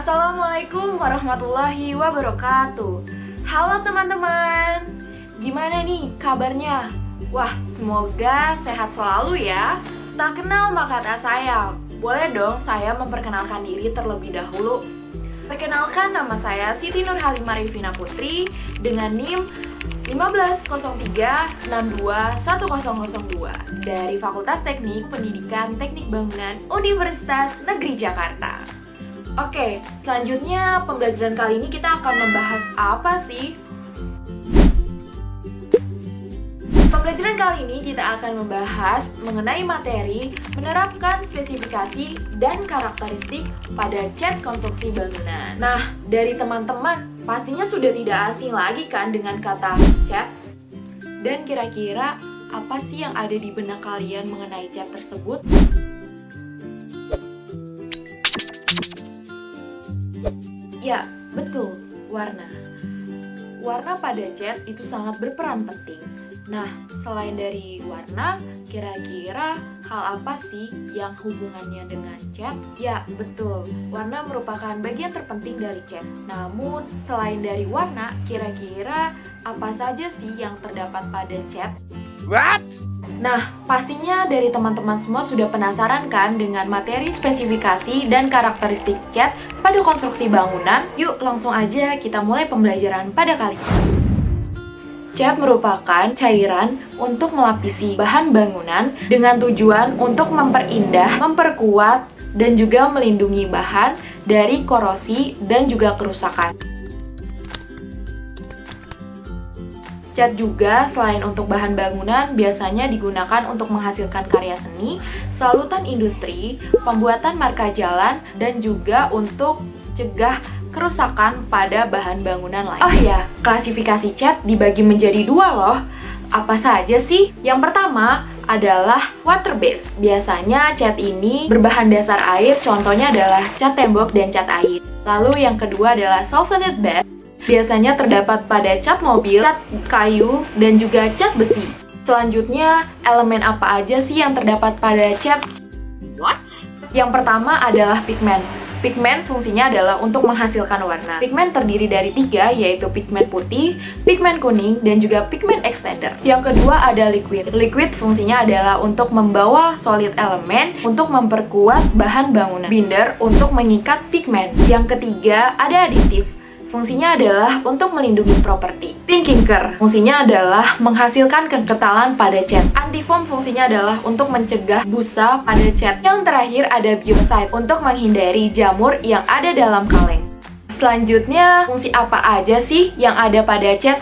Assalamualaikum warahmatullahi wabarakatuh. Halo teman-teman, gimana nih kabarnya? Wah, semoga sehat selalu ya. Tak kenal maka tak sayang. Boleh dong saya memperkenalkan diri terlebih dahulu. Perkenalkan, nama saya Siti Nurhalimah Rifina Putri dengan NIM 1503621002 dari Fakultas Teknik Pendidikan Teknik Bangunan Universitas Negeri Jakarta. Oke, selanjutnya pembelajaran kali ini kita akan membahas apa sih? Pembelajaran kali ini kita akan membahas mengenai materi menerapkan spesifikasi dan karakteristik pada cat konstruksi bangunan. Nah, dari teman-teman pastinya sudah tidak asing lagi kan dengan kata cat? Dan kira-kira apa sih yang ada di benak kalian mengenai cat tersebut? Ya, betul, warna. Warna pada cat itu sangat berperan penting. Nah, selain dari warna, kira-kira hal apa sih yang hubungannya dengan cat? Ya, betul, warna merupakan bagian terpenting dari cat. Namun, selain dari warna, kira-kira apa saja sih yang terdapat pada cat? What? Nah, pastinya dari teman-teman semua sudah penasaran kan dengan materi spesifikasi dan karakteristik cat pada konstruksi bangunan? Yuk, langsung aja kita mulai pembelajaran pada kali ini. Cat merupakan cairan untuk melapisi bahan bangunan dengan tujuan untuk memperindah, memperkuat, dan juga melindungi bahan dari korosi dan juga kerusakan. Cat juga selain untuk bahan bangunan biasanya digunakan untuk menghasilkan karya seni, salutan industri, pembuatan marka jalan, dan juga untuk cegah kerusakan pada bahan bangunan lain. Oh ya, klasifikasi cat dibagi menjadi dua loh. Apa saja sih? Yang pertama adalah water base. Biasanya cat ini berbahan dasar air, contohnya adalah cat tembok dan cat air. Lalu yang kedua adalah solvent base. Biasanya terdapat pada cat mobil, cat kayu, dan juga cat besi. Selanjutnya, elemen apa aja sih yang terdapat pada cat? What? Yang pertama adalah pigmen. Pigmen fungsinya adalah untuk menghasilkan warna. Pigmen terdiri dari 3, yaitu pigmen putih, pigmen kuning, dan juga pigmen extender. Yang kedua ada liquid. Liquid fungsinya adalah untuk membawa solid elemen untuk memperkuat bahan bangunan. Binder untuk mengikat pigmen. Yang ketiga ada aditif. Fungsinya adalah untuk melindungi properti. Tinker fungsinya adalah menghasilkan kekentalan pada cat. Antifoam fungsinya adalah untuk mencegah busa pada cat. Yang terakhir ada biocide untuk menghindari jamur yang ada dalam kaleng. Selanjutnya, fungsi apa aja sih yang ada pada cat?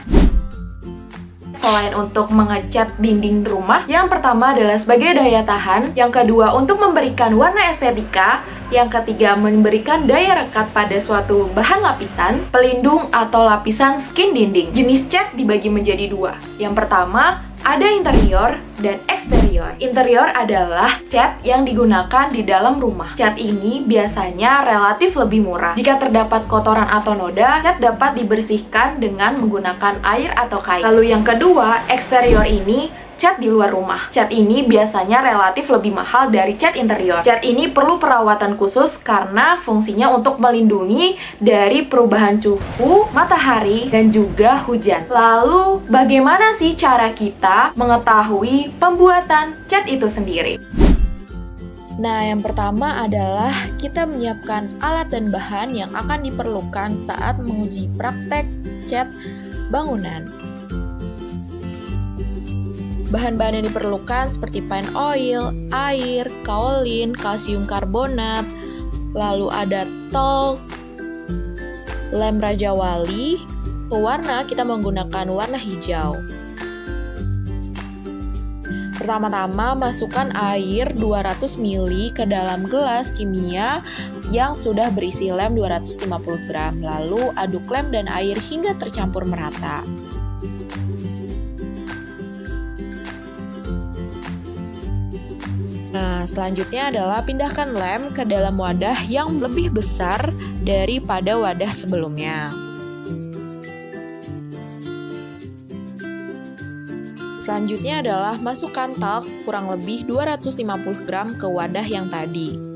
Selain untuk mengecat dinding rumah, yang pertama adalah sebagai daya tahan, yang kedua untuk memberikan warna estetika, yang ketiga memberikan daya rekat pada suatu bahan lapisan, pelindung atau lapisan skin dinding. Jenis cat dibagi menjadi dua. Yang pertama, ada interior dan eksterior. Interior adalah cat yang digunakan di dalam rumah. Cat ini biasanya relatif lebih murah. Jika terdapat kotoran atau noda, cat dapat dibersihkan dengan menggunakan air atau kain. Lalu yang kedua, eksterior ini cat di luar rumah. Cat ini biasanya relatif lebih mahal dari cat interior. Cat ini perlu perawatan khusus karena fungsinya untuk melindungi dari perubahan suhu, matahari, dan juga hujan. Lalu, bagaimana sih cara kita mengetahui pembuatan cat itu sendiri? Nah, yang pertama adalah kita menyiapkan alat dan bahan yang akan diperlukan saat menguji praktek cat bangunan. Bahan-bahan yang diperlukan seperti paint oil, air, kaolin, kalsium karbonat, lalu ada talc, lem Raja Wali. Pewarna kita menggunakan warna hijau. Pertama-tama masukkan air 200 ml ke dalam gelas kimia yang sudah berisi lem 250 gram. Lalu aduk lem dan air hingga tercampur merata. Nah, selanjutnya adalah pindahkan lem ke dalam wadah yang lebih besar daripada wadah sebelumnya. Selanjutnya adalah masukkan talc kurang lebih 250 gram ke wadah yang tadi.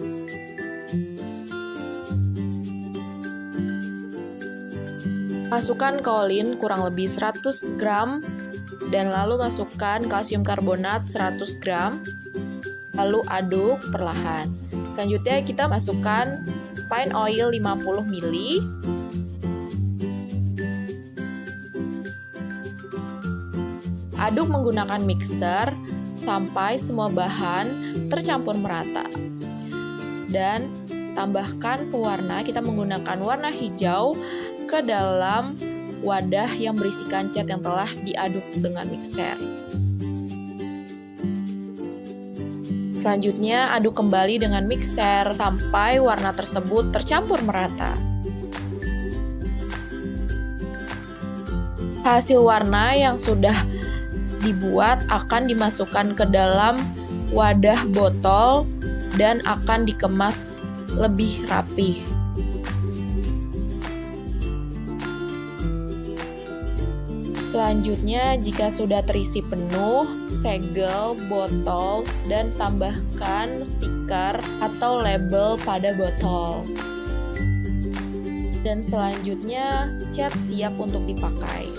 Masukkan kaolin kurang lebih 100 gram dan lalu masukkan kalsium karbonat 100 gram. Lalu aduk perlahan. Selanjutnya kita masukkan pine oil 50 ml. Aduk menggunakan mixer sampai semua bahan tercampur merata. Dan tambahkan pewarna, kita menggunakan warna hijau ke dalam wadah yang berisikan cat yang telah diaduk dengan mixer. Selanjutnya aduk kembali dengan mixer sampai warna tersebut tercampur merata. Hasil warna yang sudah dibuat akan dimasukkan ke dalam wadah botol dan akan dikemas lebih rapih. Selanjutnya, jika sudah terisi penuh, segel botol dan tambahkan stiker atau label pada botol. Dan selanjutnya, cat siap untuk dipakai.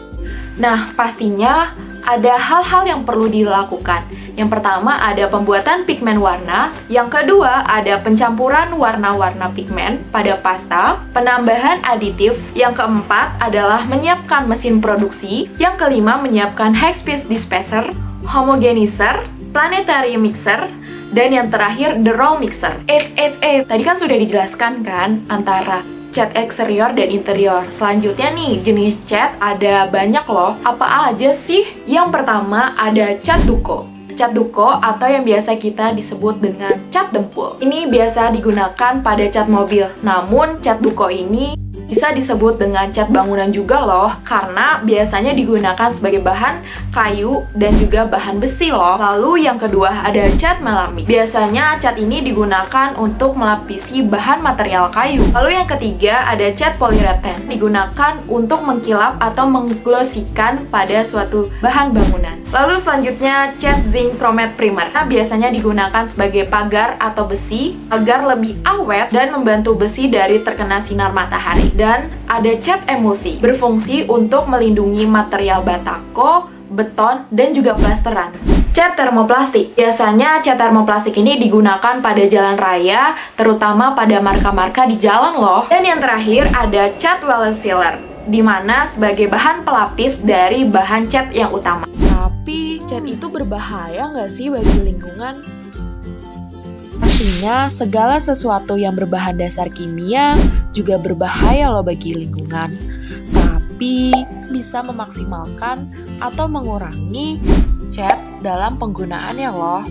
Nah, pastinya ada hal-hal yang perlu dilakukan. Yang pertama ada pembuatan pigmen warna, yang kedua ada pencampuran warna-warna pigmen pada pasta, penambahan aditif, yang keempat adalah menyiapkan mesin produksi, yang kelima menyiapkan high speed dispenser, homogenizer, planetary mixer, dan yang terakhir the roll mixer. Tadi kan sudah dijelaskan kan antara cat eksterior dan interior. Selanjutnya nih, jenis cat ada banyak loh. Apa aja sih? Yang pertama ada cat duko. Cat duko atau yang biasa kita disebut dengan cat dempul. Ini biasa digunakan pada cat mobil. Namun cat duko ini bisa disebut dengan cat bangunan juga loh, karena biasanya digunakan sebagai bahan kayu dan juga bahan besi loh. Lalu yang kedua ada cat melamik. Biasanya cat ini digunakan untuk melapisi bahan material kayu. Lalu yang ketiga ada cat poliureten, digunakan untuk mengkilap atau mengglosikan pada suatu bahan bangunan. Lalu selanjutnya cat zinc chromate primer. Nah, biasanya digunakan sebagai pagar atau besi agar lebih awet dan membantu besi dari terkena sinar matahari. Dan ada cat emulsi, berfungsi untuk melindungi material batako, beton, dan juga plesteran. Cat termoplastik. Biasanya cat termoplastik ini digunakan pada jalan raya, terutama pada marka-marka di jalan loh. Dan yang terakhir ada cat well sealer, di mana sebagai bahan pelapis dari bahan cat yang utama. Tapi cat itu berbahaya nggak sih bagi lingkungan? Pastinya segala sesuatu yang berbahan dasar kimia juga berbahaya loh bagi lingkungan. Tapi bisa memaksimalkan atau mengurangi cat dalam penggunaannya loh.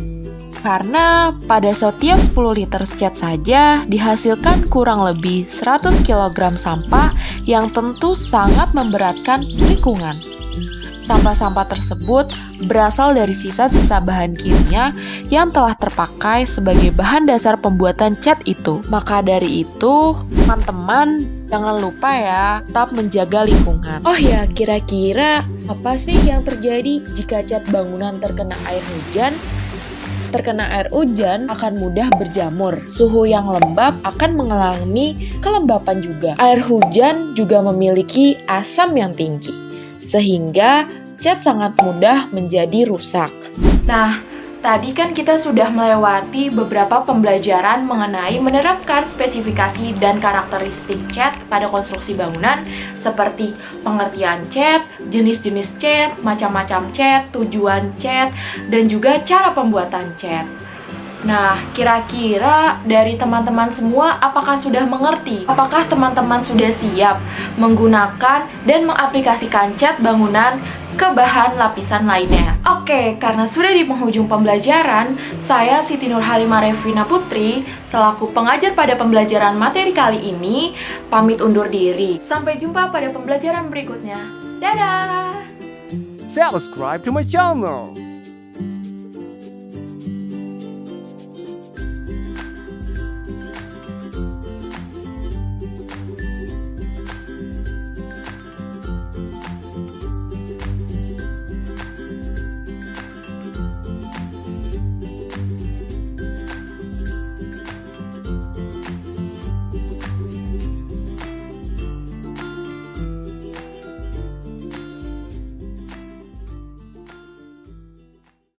Karena pada setiap 10 liter cat saja dihasilkan kurang lebih 100 kg sampah yang tentu sangat memberatkan lingkungan. Sampah-sampah tersebut berasal dari sisa-sisa bahan kimia yang telah terpakai sebagai bahan dasar pembuatan cat itu. Maka dari itu, teman-teman jangan lupa ya, tetap menjaga lingkungan. Oh ya, kira-kira apa sih yang terjadi jika cat bangunan terkena air hujan? Terkena air hujan akan mudah berjamur. Suhu yang lembab akan mengalami kelembapan juga. Air hujan juga memiliki asam yang tinggi, sehingga cat sangat mudah menjadi rusak. Nah, tadi kan kita sudah melewati beberapa pembelajaran mengenai menerapkan spesifikasi dan karakteristik cat pada konstruksi bangunan, seperti pengertian cat, jenis-jenis cat, macam-macam cat, tujuan cat, dan juga cara pembuatan cat. Nah, kira-kira dari teman-teman semua apakah sudah mengerti? Apakah teman-teman sudah siap menggunakan dan mengaplikasikan cat bangunan ke bahan lapisan lainnya? Oke, karena sudah di penghujung pembelajaran, saya Siti Nurhalimah Revina Putri selaku pengajar pada pembelajaran materi kali ini pamit undur diri. Sampai jumpa pada pembelajaran berikutnya. Dadah! Subscribe to my channel.